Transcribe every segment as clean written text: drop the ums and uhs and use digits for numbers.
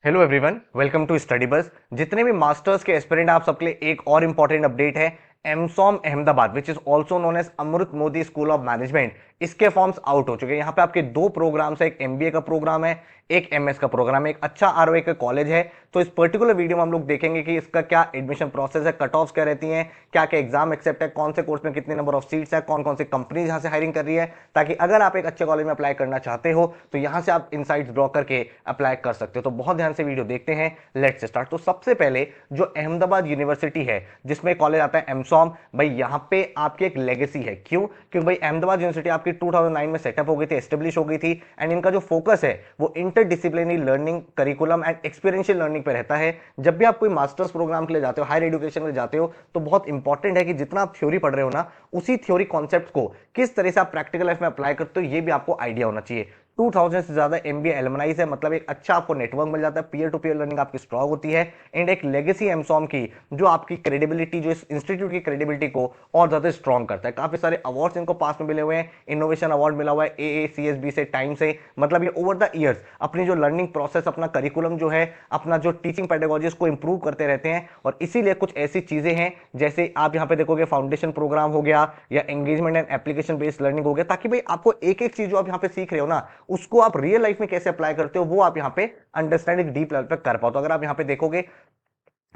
Hello everyone, welcome to study bus. जितने भी masters के एस्पिरेंट आप सबके लिए एक और इंपॉर्टेंट अपडेट है। एमसॉम Ahmedabad which is also known as Amrut Mody school of management, इसके फॉर्म्स आउट हो चुके हैं। यहाँ पे आपके दो प्रोग्राम्स है, एक एमबीए का प्रोग्राम है, एक एमएस का प्रोग्राम है, एक अच्छा आरओए का कॉलेज है। तो इस पर्टिकुलर वीडियो में हम लोग देखेंगे कि इसका क्या एडमिशन प्रोसेस है, कट ऑफ्स क्या रहती हैं, क्या क्या एग्जाम एक्सेप्ट है, कौन से कोर्स में कितने नंबर ऑफ सीट्स है, कौन कौन सी कंपनीज यहाँ से हायरिंग कर रही है, ताकि अगर आप एक अच्छे कॉलेज में अप्लाई करना चाहते हो तो यहाँ से आप इनसाइट्स ड्रॉ करके अप्लाई कर सकते हो। तो बहुत ध्यान से वीडियो देखते हैं, लेट्स स्टार्ट। तो सबसे पहले जो अहमदाबाद यूनिवर्सिटी है जिसमें कॉलेज आता है एमसॉम, भाई यहाँ पे आपकी एक लेगेसी है। क्यों? क्योंकि भाई अहमदाबाद यूनिवर्सिटी आपकी 2009 में सेटअप हो गई थी, एस्टेब्लिश हो गई थी, एंड इनका जो फोकस है वो interdisciplinary learning, curriculum and experiential learning पे रहता है। जब भी आप कोई मास्टर्स प्रोग्राम के लिए जाते हो, हायर एजुकेशन के लिए जाते हो, तो बहुत इंपॉर्टेंट है कि जितना आप थ्योरी पढ़ रहे हो ना, उसी थ्योरी कॉन्सेप्ट को किस तरह से आप प्रैक्टिकल लाइफ में अप्लाई करते हो ये भी आपको आइडिया होना चाहिए। 2000 से ज्यादा एमबीए एलुमनाइज है, मतलब एक अच्छा आपको नेटवर्क मिल जाता है, पीयर टू पीयर लर्निंग आपकी स्ट्रॉन्ग होती है, एंड एक लेगेसी एमसॉम की जो आपकी क्रेडिबिलिटी, जो इस इंस्टीट्यूट की क्रेडिबिलिटी को और ज्यादा स्ट्रॉन्ग करता है। काफी सारे अवार्ड्स इनको पास में मिले हुए हैं, इनोवेशन अवार्ड मिला हुआ है एएसीएसबी से, टाइम से, मतलब ये ओवर द ईयर्स अपनी जो लर्निंग प्रोसेस, अपना करिकुलम जो है, अपना जो टीचिंग पेडागोजीज को इंप्रूव करते रहते हैं। और इसीलिए कुछ ऐसी चीजें हैं जैसे आप यहाँ पे देखोगे फाउंडेशन प्रोग्राम हो गया या engagement and application based learning हो गया, ताकि भाई आपको एक एक चीज जो आप यहाँ पे सीख रहे हो ना, उसको आप रियल लाइफ में कैसे अप्लाई करते हो वो आप यहाँ पे अंडरस्टैंडिंग डीप लेवल पे कर पाओ। तो अगर आप यहाँ पे देखोगे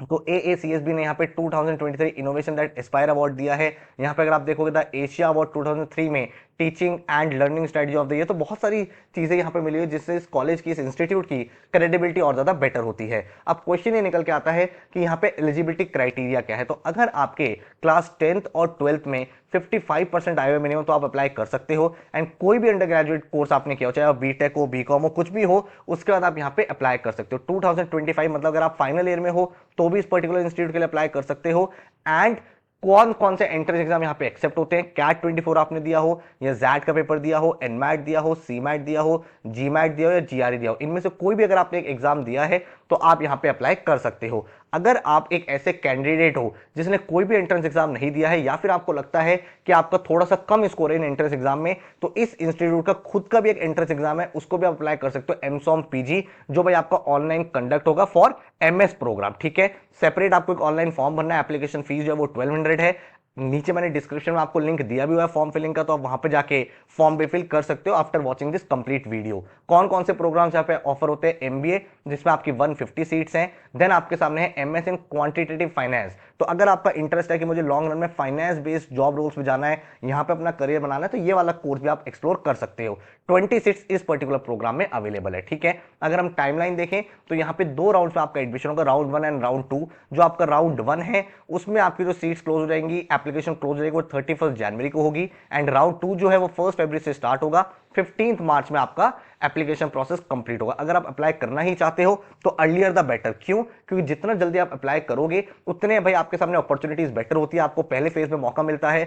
तो एएसीएसबी ने यहाँ पे 2023 इनोवेशन दैट एस्पायर अवार्ड दिया है। यहाँ पे अगर आप देखोगे द एशिया अवार्ड 2003 में teaching and learning strategy of the year. तो बहुत सारी चीजें यहाँ पे मिली हुई जिससे इस कॉलेज की, इस इंस्टीट्यूट की क्रेडिबिलिटी और ज्यादा बेटर होती है। अब क्वेश्चन ये निकल के आता है कि यहाँ पे एलिजिबिलिटी क्राइटेरिया क्या है। तो अगर आपके क्लास 10th और 12th में 55% आए हुए मिनिमम, तो आप अप्लाई कर सकते हो। एंड कोई भी अंडर ग्रेजुएट कोर्स आपने किया हो, चाहे बीटेक हो, बीकॉम हो, कुछ भी हो, उसके बाद आप यहाँ पे अप्लाई कर सकते हो। 2025 मतलब अगर आप फाइनल ईयर में हो तो भी इस पर्टिकुलर इंस्टीट्यूट के लिए अप्लाई कर सकते हो। एंड कौन कौन से एंट्रेंस एग्जाम यहाँ पे एक्सेप्ट होते हैं, कैट 24 आपने दिया हो, या जैट का पेपर दिया हो, एनमैट दिया हो, सीमैट दिया हो, जीमैट दिया हो या जीआरई दिया हो, इनमें से कोई भी अगर आपने एक एग्जाम दिया है तो आप यहाँ पे अप्लाई कर सकते हो। अगर आप एक ऐसे कैंडिडेट हो जिसने कोई भी एंट्रेंस एग्जाम नहीं दिया है, या फिर आपको लगता है कि आपका थोड़ा सा कम स्कोर है इन एंट्रेंस एग्जाम में, तो इस इंस्टीट्यूट का खुद का भी एक एंट्रेंस एग्जाम है, उसको भी आप अप्लाई कर सकते हो, एमसॉम पीजी, जो भाई आपका ऑनलाइन कंडक्ट होगा फॉर एमएस प्रोग्राम। ठीक है, सेपरेट आपको एक ऑनलाइन फॉर्म भरना है, एप्लीकेशन फीस जो है वो 1200 है। नीचे मैंने डिस्क्रिप्शन में आपको लिंक दिया भी हुआ है फॉर्म फिलिंग का, तो आप वहां पे जाके फॉर्म भी फिल कर सकते हो after watching this complete video. कौन कौन से प्रोग्राम्स यहाँ पे ऑफर होते हैं? एमबीए जिसमें आपकी 150 सीट्स हैं, देन आपके सामने है एमएस इन क्वांटिटेटिव फाइनेंस। तो अगर आपका इंटरेस्ट है कि मुझे लॉन्ग रन में फाइनेंस बेस्ड जॉब रोल्स में जाना है, यहाँ पे अपना करियर बनाना है, तो ये वाला कोर्स भी आप एक्सप्लोर कर सकते हो। 20 सीट्स इस पर्टिकुलर प्रोग्राम में अवेलेबल है। ठीक है, अगर हम टाइमलाइन देखें तो यहाँ पे दो राउंड में आपका एडमिशन होगा, राउंड 1 एंड राउंड 2। जो आपका राउंड 1 है उसमें आपकी जो सीट्स क्लोज हो जाएंगी, एप्लीकेशन क्लोज हो जाएगी, वो 31 जनवरी को होगी। एंड राउंड 2 जो है वो 1 फरवरी से स्टार्ट होगा, 15 मार्च में आपका एप्लीकेशन प्रोसेस कंप्लीट होगा। अगर आप अप्लाई करना ही चाहते हो तो अर्लियर द बेटर। क्यों? क्योंकि जितना जल्दी आप अप्लाई करोगे उतने भाई आपके सामने अपॉर्चुनिटीज बेटर होती है, आपको पहले फेज में मौका मिलता है।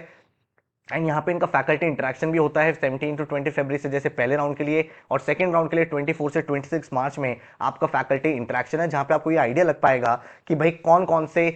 एंड यहाँ पे इनका फैकल्टी इंटरेक्शन भी होता है 17 टू 20 फरवरी से, जैसे पहले राउंड के लिए, और सेकंड राउंड के लिए 24 से 26 मार्च में आपका फैकल्टी इंटरेक्शन है, जहां पे आपको ये आइडिया लग पाएगा कि भाई कौन कौन से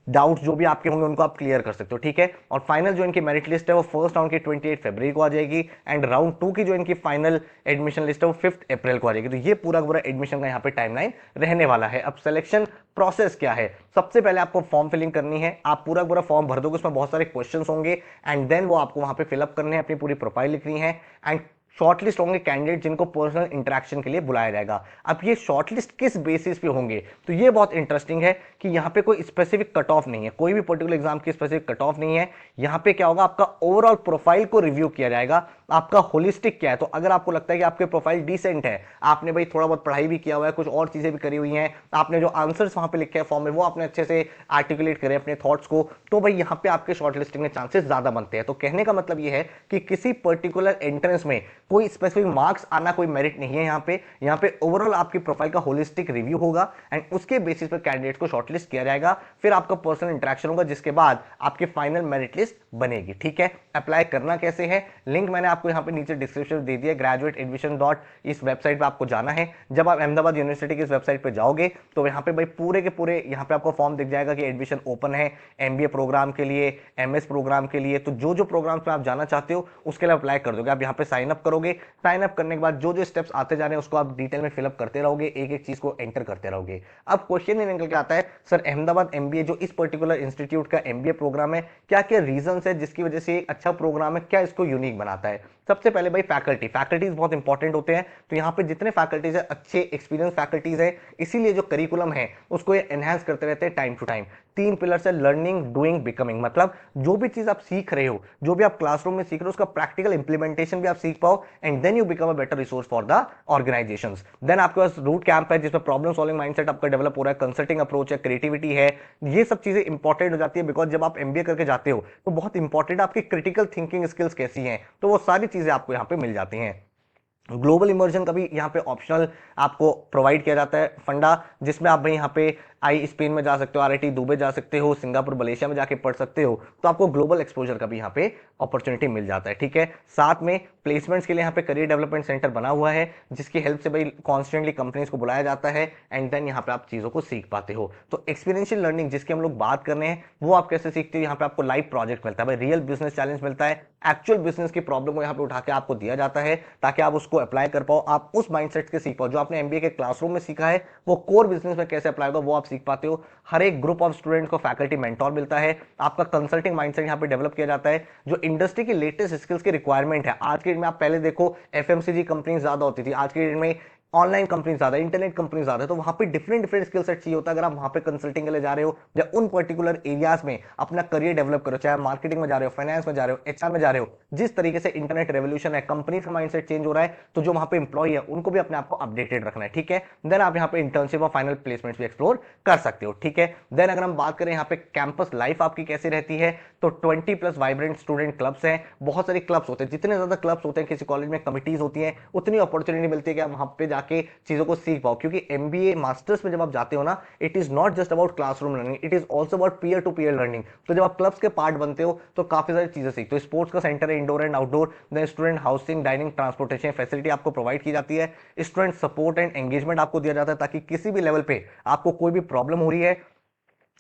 डाउट्स जो भी आपके होंगे उनको आप क्लियर कर सकते हो। ठीक है, और फाइनल जो इनकी मेरिट लिस्ट है वो फर्स्ट राउंड की 28 फरवरी को आ जाएगी, एंड राउंड 2 की जो इनकी फाइनल एडमिशन लिस्ट है वो 5 अप्रैल को आ जाएगी। तो ये पूरा पूरा एडमिशन का यहाँ पे टाइमलाइन रहने वाला है। अब सिलेक्शन प्रोसेस क्या है? सबसे पहले आपको फॉर्म फिलिंग करनी है, आप पूरा पूरा फॉर्म भर दोगे, उसमें बहुत सारे क्वेश्चंस होंगे, एंड देन वो आपको वहां पे फिलअप करने हैं, अपनी पूरी प्रोफाइल लिखनी है, एंड शॉर्टलिस्ट होंगे कैंडिडेट जिनको पर्सनल इंटरेक्शन के लिए बुलाया जाएगा। अब ये शॉर्टलिस्ट किस बेसिस पे होंगे, तो ये बहुत इंटरेस्टिंग है कि यहाँ पे कोई स्पेसिफिक कट ऑफ नहीं है, कोई भी पर्टिकुलर एग्जाम की स्पेसिफिक कट ऑफ नहीं है। यहाँ पे क्या होगा, आपका ओवरऑल प्रोफाइल को रिव्यू किया जाएगा, आपका होलिस्टिक क्या है। तो अगर आपको लगता है कि आपके प्रोफाइल डिसेंट है, आपने भाई थोड़ा बहुत पढ़ाई भी किया हुआ है, कुछ और चीजें भी करी हुई हैं, आपने जो आंसर्स वहां पे लिखे हैं फॉर्म में वो आपने अच्छे से आर्टिकुलेट करे अपने थॉट्स को, तो भाई यहाँ पे आपके शॉर्टलिस्टिंग के चांसेस ज्यादा बनते हैं। तो कहने का मतलब ये है कि किसी पर्टिकुलर एंट्रेंस में कोई स्पेसिफिक मार्क्स आना कोई मेरिट नहीं है। यहाँ पे ओवरऑल आपकी प्रोफाइल का होलिस्टिक रिव्यू होगा, एंड उसके बेसिस पर कैंडिडेट को शॉर्टलिस्ट किया जाएगा, फिर आपका पर्सनल इंटरेक्शन होगा, जिसके बाद आपकी फाइनल मेरिट लिस्ट बनेगी। ठीक है, अप्लाई करना कैसे है, लिंक मैंने आपको यहाँ पे नीचे डिस्क्रिप्शन में दे दिया, ग्रेजुएट एडमिशन डॉट इस वेबसाइट पे आपको जाना है। जब आप अहमदाबाद यूनिवर्सिटी की इस वेबसाइट पे जाओगे तो यहाँ पे भाई पूरे के पूरे यहाँ पे आपको फॉर्म दिख जाएगा कि एडमिशन ओपन है एमबीए प्रोग्राम के लिए, एमएस प्रोग्राम के लिए। तो जो जो प्रोग्राम में आप जाना चाहते हो उसके लिए अप्लाई कर दोगे। आप यहाँ पे साइन अप करोगे, साइन अप करने के बाद जो जो स्टेप्स आते जा रहे हैं उसको आप डिटेल में फिलअप करते रहोगे, एक एक चीज को एंटर करते रहोगे। अब क्वेश्चन ये निकल के आता है, सर अहमदाबाद एमबीए जो इस पर्टिकुलर इंस्टीट्यूट का एमबीए प्रोग्राम है, क्या क्या रीजन है जिसकी वजह से एक अच्छा प्रोग्राम है, क्या इसको यूनिक बनाता है। सबसे पहले भाई फैकल्टीज बहुत इंपॉर्टेंट होते हैं। तो यहाँ पे जितने फैकल्टीज है अच्छे एक्सपीरियंस फैकल्टीज है, इसीलिए जो करिकुलम है उसको ये एनहांस करते रहते हैं टाइम टू टाइम। तीन पिलर्स है, लर्निंग, डूइंग, बिकमिंग। मतलब जो भी चीज आप सीख रहे हो, जो भी आप क्लासरूम में सीख रहे हो, उसका प्रैक्टिकल इंप्लीमेंटेशन भी आप सीख पाओ and then you become a better resource for the organisations. Then आपके पास रूट कैंप है जिसमें प्रॉब्लम सॉल्विंग माइंडसेट आपका डेवलप हो रहा है, कंसल्टिंग अप्रोच है, क्रिएटिविटी है। ये सब चीजें इंपॉर्टेंट हो जाती है बिकॉज जब आप एमबीए करके जाते हो तो बहुत इंपॉर्टेंट आपकी क्रिटिकल थिंकिंग स्किल्स कैसी हैं, तो वो सारी चीजें आपको यहाँ पे मिल जाती हैं। ग्लोबल इमर्जन का भी यहाँ पे ऑप्शनल आपको प्रोवाइड किया जाता है फंडा, जिसमें आप भाई यहाँ पे आई स्पेन में जा सकते हो, आरआईटी दुबई जा सकते हो, सिंगापुर मलेशिया में जाके पढ़ सकते हो। तो आपको ग्लोबल एक्सपोजर का भी यहाँ पे अपॉर्चुनिटी मिल जाता है। ठीक है, साथ में प्लेसमेंट्स के लिए यहाँ पे करियर डेवलपमेंट सेंटर बना हुआ है जिसकी हेल्प से भाई कॉन्स्टेंटली कंपनीज को बुलाया जाता है एंड देन यहाँ पे आप चीजों को सीख पाते हो। तो एक्सपीरियंशियल लर्निंग जिसकी हम लोग बात कर रहे हैं वो आप कैसे सीखते हो, यहाँ पे आपको लाइव प्रोजेक्ट मिलता है भाई, रियल बिजनेस चैलेंज मिलता है, एक्चुअल बिजनेस की प्रॉब्लम को यहाँ पे उठा के आपको दिया जाता है ताकि आप उसको अप्लाई कर पाओ, आप उस माइंडसेट के सीख पाओ जो आपने एमबीए के क्लासरूम में सीखा है वो कोर बिजनेस में कैसे अप्लाई होगा वो आप सीख पाते हो। हर एक ग्रुप ऑफ स्टूडेंट्स को फैकल्टी मेंटोर मिलता है, आपका कंसल्टिंग माइंडसेट यहाँ पे डेवलप किया जाता है, जो इंडस्ट्री की लेटेस्ट स्किल्स की रिक्वायरमेंट है। आज के डेट में आप पहले देखो एफएमसीजी कंपनी ज्यादा होती थी, आज के डेट में ऑनलाइन कंपनी ज्यादा, इंटरनेट कंपनी ज्यादा है, तो वहां पे डिफरेंट डिफरेंट स्किल सेट चाहिए होता है। अगर आप वहां पे कंसल्टिंग के लिए जा रहे हो या उन पर्टिकुलर एरियाज में अपना करियर डेवलप करो, चाहे मार्केटिंग में जा रहे हो, फाइनेंस में जा रहे हो, एचआर में जा रहे हो, जिस तरीके से इंटरनेट रेवोल्यूशन है, कंपनी का माइंडसेट चेंज हो रहा है, तो जो वहां पे इंप्लॉय है उनको भी अपने आप को अपडेटेड रखना है। ठीक है, देन आप यहाँ पे इंटर्नशिप और फाइनल प्लेसमेंट भी एक्सप्लोर कर सकते हो। ठीक है, देन अगर हम बात करें यहाँ पे कैंपस लाइफ आपकी कैसी रहती है, तो 20+ वाइब्रेंट स्टूडेंट क्लब्स हैं, बहुत सारे क्लब्स होते हैं। जितने ज्यादा क्लब्स होते हैं किसी कॉलेज में, कमिटीज होती हैं, उतनी अपॉर्चुनिटी मिलती है कि आप वहां पे जाके चीजों को सीख पाओ। क्योंकि एमबीए मास्टर्स में जब आप जाते हो ना, it is not just about classroom learning, it is also about peer to peer learning. तो जब आप क्लब्स के पार्ट बनते हो तो काफी सारी चीजें सीखते हो। स्पोर्ट्स का सेंटर है, indoor and outdoor, then student housing, dining, transportation facility आपको प्रोवाइड की जाती है, स्टूडेंट सपोर्ट एंड एंगेजमेंट आपको दिया जाता है ताकि किसी भी लेवल पे आपको कोई भी प्रॉब्लम हो रही है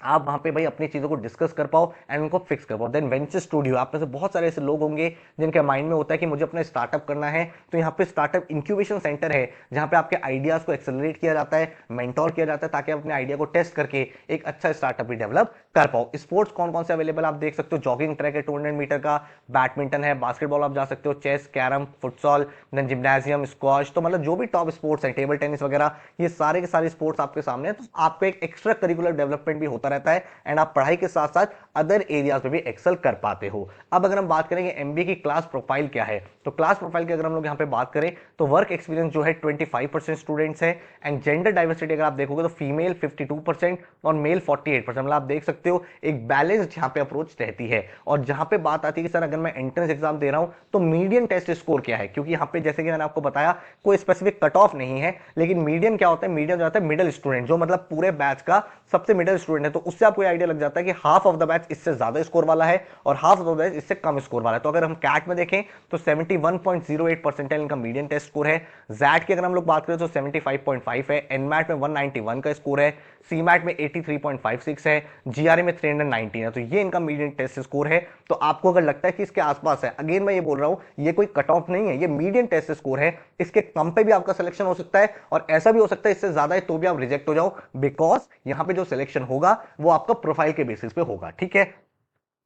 आप वहां पे भाई अपनी चीजों को डिस्कस कर पाओ एंड उनको फिक्स कर पाओ। देन वेंचर स्टूडियो, आप में से बहुत सारे ऐसे लोग होंगे जिनके माइंड में होता है कि मुझे अपना स्टार्टअप करना है, तो यहाँ पे स्टार्टअप इंक्यूबेशन सेंटर है जहां पे आपके आइडियाज को एक्सेलरेट किया जाता है, मेंटोर किया जाता है ताकि आप अपने आइडिया को टेस्ट करके एक अच्छा स्टार्टअप भी डेवलप कर पाओ। स्पोर्ट्स कौन कौन से अवेलेबल आप देख सकते हो, जॉगिंग ट्रैक है 200 मीटर का, बैडमिंटन है, बास्केटबॉल आप जा सकते हो, chess, carrom, futsal, then gymnasium, squash, तो मतलब जो भी टॉप स्पोर्ट्स है, टेबल टेनिस वगैरह, ये सारे के सारे स्पोर्ट्स आपके सामने है। तो आपको एक एक्स्ट्रा करिकुलर डेवलपमेंट भी होता रहता है एंड आप पढ़ाई के साथ साथ अदर एरियाज में भी एक्सेल कर पाते हो। अब अगर हम बात करेंगे एमबीए की क्लास प्रोफाइल क्या है, तो क्लास प्रोफाइल की अगर हम लोग यहाँ पे बात करें तो वर्क एक्सपीरियंस जो है 25% स्टूडेंट्स है एंड जेंडर डाइवर्सिटी अगर आप देखोगे तो फीमेल 52% और मेल 48%, मतलब आप देख सकते हो एक बैलेंस यहाँ पे अप्रोच रहती है। और जहां पे बात आती है कि सर अगर मैं एंट्रेंस एग्जाम दे रहा हूं तो मीडियन टेस्ट स्कोर क्या है, क्योंकि यहाँ पे जैसे कि मैंने आपको बताया कोई स्पेसिफिक कट ऑफ नहीं है, लेकिन मीडियन क्या होता है, मीडियन जो होता है मिडिल स्टूडेंट, जो मतलब पूरे बैच का सबसे मिडिल स्टूडेंट है, तो उससे आपको आइडिया लग जाता है कि हाफ ऑफ द बैच इससे ज्यादा स्कोर वाला है और हाफ ऑफ द बैच इससे कम स्कोर वाला है। तो अगर हम कैट में देखें तो 71.08 परसेंटाइल इनका मीडियन टेस्ट स्कोर है, जैट की अगर हम लोग बात करें तो 75.5 है, एनमैट में 191 का स्कोर है, सीमैट में 83.56 है, जीआरए में 319 है। तो ये इनका मीडियन टेस्ट स्कोर है। तो आपको अगर लगता है कि इसके आसपास है, अगेन मैं ये बोल रहा हूं ये कोई कट ऑफ नहीं है, ये मीडियन टेस्ट स्कोर है, इसके कम पे भी आपका सिलेक्शन हो सकता है और ऐसा भी हो सकता है इससे ज्यादा है तो भी आप रिजेक्ट हो जाओ, बिकॉज यहां पे जो सिलेक्शन होगा वो आपका प्रोफाइल के बेसिस पे होगा। ठीक है,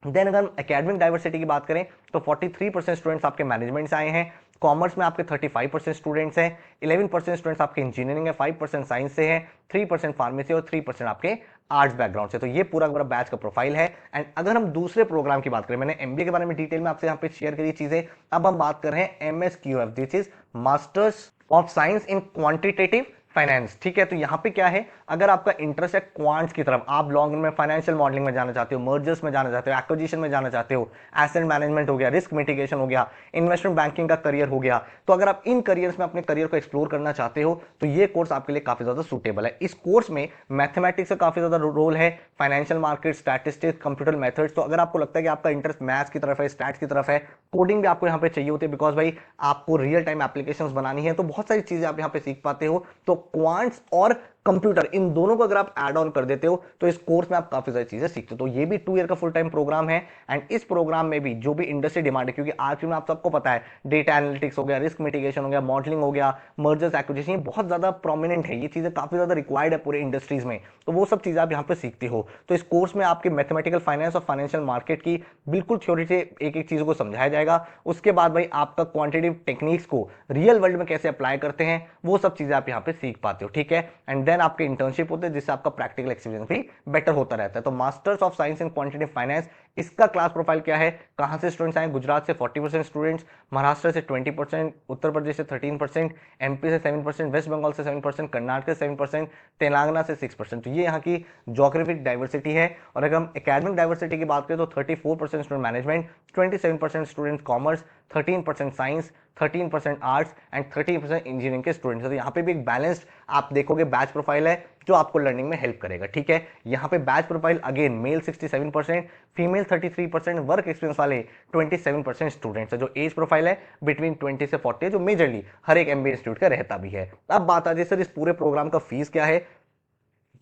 देन अगर हम एकेडमिक डाइवर्सिटी की बात करें तो 43% स्टूडेंट्स आपके मैनेजमेंट से आए हैं, कॉमर्स में आपके 35% स्टूडेंट्स हैं, 11% स्टूडेंट्स आपके इंजीनियरिंग है, 5% साइंस से है, 3% फार्मेसी और 3% आपके आर्ट्स बैकग्राउंड से। तो ये पूरा पूरा बैच का प्रोफाइल है। एंड अगर हम दूसरे प्रोग्राम की बात करें, मैंने एमबीए के बारे में डिटेल में आपसे यहाँ पे शेयर करी चीजें, अब हम बात कर रहे हैं MSQF, this is masters of science in quantitative finance. ठीक है, तो यहाँ पे क्या है, अगर आपका इंटरेस्ट है क्वांट्स की तरफ, आप लॉन्ग रन में फाइनेंशियल मॉडलिंग में जाना चाहते हो, मर्जर्स में जाना चाहते हो, एक्विजिशन में जाना चाहते हो, एसेट मैनेजमेंट हो गया, रिस्क मिटिगेशन हो गया, इन्वेस्टमेंट बैंकिंग का करियर हो गया, तो अगर आप इन करियर्स में अपने करियर को एक्सप्लोर करना चाहते हो तो ये कोर्स आपके लिए काफी ज्यादा सुटेबल है। इस कोर्स में मैथमेटिक्स का काफी ज्यादा रोल है, financial market, statistics, computer methods. तो अगर आपको लगता है कि आपका इंटरेस्ट मैथ्स की तरफ है, स्टैट्स की तरफ है, कोडिंग भी आपको यहाँ पे चाहिए होती है, बिकॉज भाई आपको रियल टाइम एप्लीकेशंस बनानी है, तो बहुत सारी चीजें आप यहाँ पे सीख पाते हो। तो क्वांट्स और कंप्यूटर, इन दोनों को अगर आप ऐड ऑन कर देते हो तो इस कोर्स में आप काफी सारी चीजें सीखते हो। तो ये भी 2 ईयर का फुल टाइम प्रोग्राम है, एंड इस प्रोग्राम में भी जो भी इंडस्ट्री डिमांड है, क्योंकि आज में आप सबको पता है डेटा एनालिटिक्स हो गया, रिस्क मिटिगेशन हो गया, मॉडलिंग हो गया, मर्जर्स एक्विजिशन, ये बहुत ज्यादा प्रोमिनेंट है, ये चीजें काफी ज्यादा रिक्वायर्ड है पूरे इंडस्ट्रीज में, तो वो सब चीजें आप यहाँ पे सीखते हो। तो इस कोर्स में आपके मैथमेटिकल फाइनेंस और फाइनेंशियल मार्केट की बिल्कुल थ्योरी से एक एक चीज को समझाया जाएगा। उसके बाद भाई आपका क्वांटिटेटिव टेक्निक्स को रियल वर्ल्ड में कैसे अप्लाई करते हैं, वो सब चीजें आप यहाँ पे सीख पाते हो। ठीक है, एंड देन आपके इंटर्नशिप होते हैं जिससे आपका प्रैक्टिकल एक्सपीरियंस भी बेटर होता रहता है। तो masters of science in quantitative finance, इसका क्लास प्रोफाइल क्या है, कहां से स्टूडेंट्स आए, गुजरात से 40% स्टूडेंट्स, महाराष्ट्र से 20%, उत्तर प्रदेश से 13%, एमपी से 7%, वेस्ट बंगाल से 7%, कर्नाटक से 7%, तेलंगाना से 6%। तो ये यहाँ की जोग्राफिक डाइवर्सिटी है। और अगर हम एकेडमिक डाइवर्सिटी की बात करें तो 34% student management, 27% student commerce, 13% science, 13% arts and 30% engineering के स्टूडेंट्स। तो यहाँ पे भी एक बैलेंस्ड आप देखोगे बैच प्रोफाइल है जो आपको लर्निंग में हेल्प करेगा। ठीक है, यहाँ पे batch profile again male 67%, female 33%, work experience वाले 27% स्टूडेंट्स है। जो एज प्रोफाइल है बिटवीन 20 से 40 है, जो मेजरली हर एक एमबीए इंस्टीट्यूट का रहता भी है। अब बात आ जाए सर इस पूरे प्रोग्राम का फीस क्या है,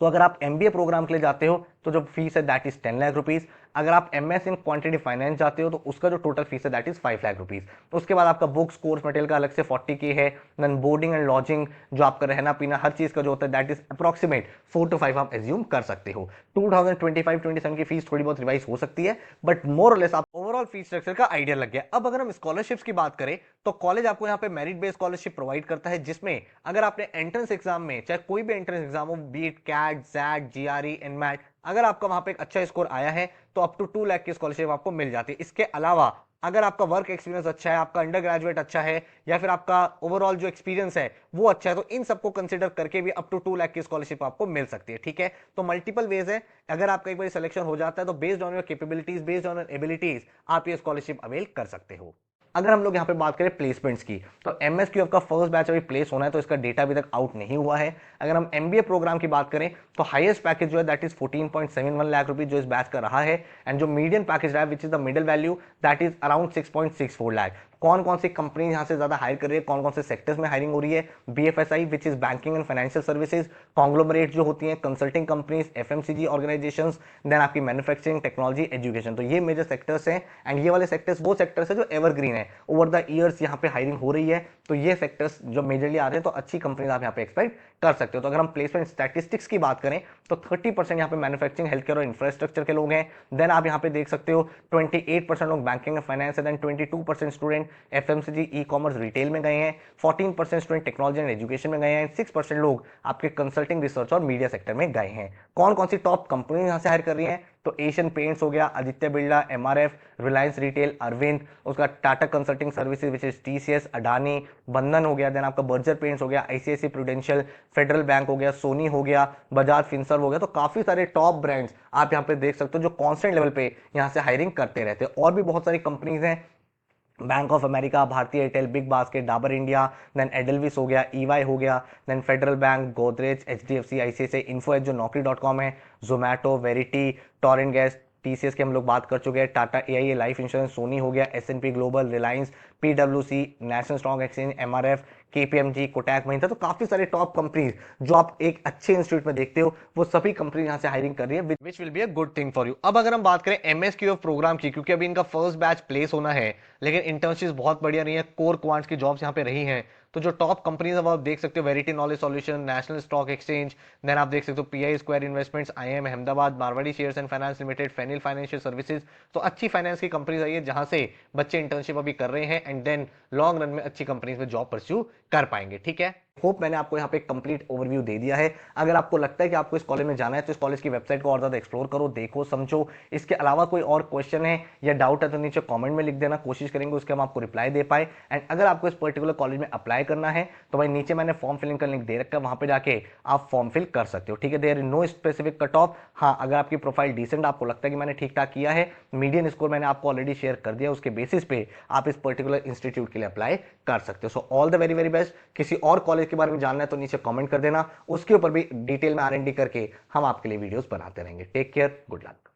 तो अगर आप एमबीए प्रोग्राम के लिए जाते हो तो जो फीस है दैट इज 10 लाख रुपीज। अगर आप एमएस इन क्वांटिटी फाइनेंस जाते हो तो उसका जो टोटल फीस है दैट इज 5 लाख रुपीज। उसके बाद आपका बुक्स कोर्स मटेरियल का अलग से 40K है, देन बोर्डिंग एंड लॉजिंग, जो आपका रहना पीना हर चीज का जो होता है दैट इज अप्रोक्सीमेट 4 to 5 आप एज्यूम कर सकते हो। 2025-27 की फीस थोड़ी बहुत रिवाइज हो सकती है, बट मोर और लेस आप ओवरऑल फीस स्ट्रक्चर का आइडिया लग गया। अब अगर हम स्कॉलरशिप्स की बात करें तो कॉलेज आपको यहाँ पे मेरिट बेस्ड स्कॉलरशिप प्रोवाइड करता है, जिसमें अगर आपने एंट्रेंस एग्जाम में, चाहे कोई भी एंट्रेंस एग्जाम हो, be it CAT, XAT, GRE, NMAT, अगर आपका वहां पे एक अच्छा स्कोर आया है तो अप टू 2 लाख की स्कॉलरशिप आपको मिल जाती है। इसके अलावा अगर आपका वर्क एक्सपीरियंस अच्छा है, आपका अंडर ग्रेजुएट अच्छा है, या फिर आपका ओवरऑल जो एक्सपीरियंस है वो अच्छा है, तो इन सबको कंसीडर करके भी अप टू 2 लाख की स्कॉलरशिप आपको मिल सकती है। ठीक है, तो मल्टीपल वेज है, अगर आपका एक बार सिलेक्शन हो जाता है तो based on your capabilities, based on your abilities आप ये स्कॉलरशिप अवेल कर सकते हो। अगर हम लोग यहाँ पे बात करें प्लेसमेंट्स की, तो एमएसक्यूएफ का फर्स्ट बैच अभी प्लेस होना है, तो इसका डेटा अभी तक आउट नहीं हुआ है। अगर हम एमबीए प्रोग्राम की बात करें तो हाईएस्ट पैकेज जो है दैट इज 14.71 लाख रुपीज जो इस बैच का रहा है, एंड जो मीडियन पैकेज रहा है which is the middle value that is around 6.64 lakh. कौन कौन सी कंपनी यहाँ से ज्यादा हायर कर रही है, कौन कौन से सेक्टर्स में हायरिंग हो रही है, BFSI which is banking and financial services, conglomerate जो होती हैं, consulting companies, FMCG organisations, then आपकी मैन्युफैक्चरिंग, टेक्नोलॉजी, एजुकेशन। तो ये मेजर सेक्टर्स हैं, एंड ये वाले सेक्टर्स वो सेक्टर्स है जो एवरग्रीन है, ओवर द ईयर्स यहाँ पे हायरिंग हो रही है। तो ये सेक्टर्स जो मेजरली आ रहे हैं, तो अच्छी कंपनीज आप यहाँ पे एक्सपेक्ट कर सकते हो। तो अगर हम प्लेसमेंट स्टैटिस्टिक्स की बात करें तो 30% यहाँ पे मैन्युफैक्चरिंग, हेल्थ केयर और इंफ्रास्ट्रक्चर के लोग हैं। देन आप यहाँ पे देख सकते हो 28% लोग बैंकिंग एंड फाइनेंस है, then 22% student FMCG, e commerce, retail में गए हैं, 14% स्टूडेंट टेक्नोलॉजी एंड एजुकेशन में गए हैं, 6% लोग आपके कंसल्टिंग, रिसर्च और मीडिया सेक्टर में गए हैं। कौन कौन सी टॉप कंपनी यहाँ से हायर कर रही है, तो एशियन पेंट्स हो गया, आदित्य बिरला, एमआरएफ, रिलायंस रिटेल, अरविंद, उसका Tata consulting services which is TCS, Adani, बंधन हो गया, देन आपका बर्जर पेंट्स हो गया, आईसीआईसी प्रूडेंशियल, फेडरल बैंक हो गया, सोनी हो गया, बजाज फिनसर्व हो गया। तो काफी सारे टॉप ब्रांड्स आप यहाँ पे देख सकते हो जो कांस्टेंट लेवल पे यहाँ से हायरिंग करते रहते हैं। और भी बहुत सारी कंपनीज हैं, bank of America, Bharti Airtel, big basket, Dabur India, then Edelweiss हो गया, ईवाई हो गया, then federal bank, Godrej, HDFC, ICICI, info edge जो नौकरी.com है, Zomato, Verity, torrent gas, TCS की हम लोग बात कर चुके हैं, Tata AIA life insurance, Sony हो गया, S and P global, Reliance, PWC, national stock exchange, MRF, KPMG, Kotak Mahindra. तो काफी सारे टॉप कंपनीज जो आप एक अच्छे इंस्टीट्यूट में देखते हो, वो सभी कंपनी यहाँ से हायरिंग कर रही है, which will be a good thing for you. अब अगर हम बात करें एमएसक्यूएफ प्रोग्राम की, क्योंकि अभी इनका फर्स्ट बैच प्लेस होना है, लेकिन इंटर्नशिप बहुत बढ़िया रही है, कोर क्वांट्स की जॉब्स यहाँ पे रही हैं, तो जो टॉप कंपनीज आप देख सकते हो, Verity knowledge solution, national stock exchange, then आप देख सकते हो PI square investments, IIM Ahmedabad, Marwari shares and finance limited, फेनिल फाइनेंशियल सर्विसेज। तो अच्छी फाइनेंस की कंपनीज आई है जहां से बच्चे इंटर्नशिप अभी कर रहे हैं, एंड देन लॉन्ग रन में अच्छी कंपनीज में जॉब परस्यू कर पाएंगे। ठीक है, होप मैंने आपको यहाँ पे कंप्लीट ओवरव्यू दे दिया है। अगर आपको लगता है कि आपको इस कॉलेज में जाना है तो इस कॉलेज की वेबसाइट को और ज्यादा एक्सप्लोर करो, देखो, समझो। इसके अलावा कोई और क्वेश्चन है या डाउट है तो नीचे कमेंट में लिख देना, कोशिश करेंगे उसके हम आपको रिप्लाई दे पाए। एंड अगर आपको इस पर्टिकुलर कॉलेज में अप्लाई करना है तो भाई नीचे मैंने फॉर्म फिलिंग का लिंक दे रखा है, वहां पे जाके आप फॉर्म फिल कर सकते हो, ठीक है। There is no specific cut off. हाँ, अगर आपकी प्रोफाइल डिसेंट, आपको लगता है कि मैंने ठीक ठाक किया है, मीडियन स्कोर मैंने आपको ऑलरेडी शेयर कर दिया, उसके बेसिस पे आप इस पर्टिकुलर इंस्टीट्यूट के लिए अप्लाई कर सकते हो। So all the very very best. किसी और कॉलेज के बारे में जानना है तो नीचे कमेंट कर देना, उसके ऊपर भी डिटेल में R&D करके हम आपके लिए वीडियोस बनाते रहेंगे। Take care, good luck.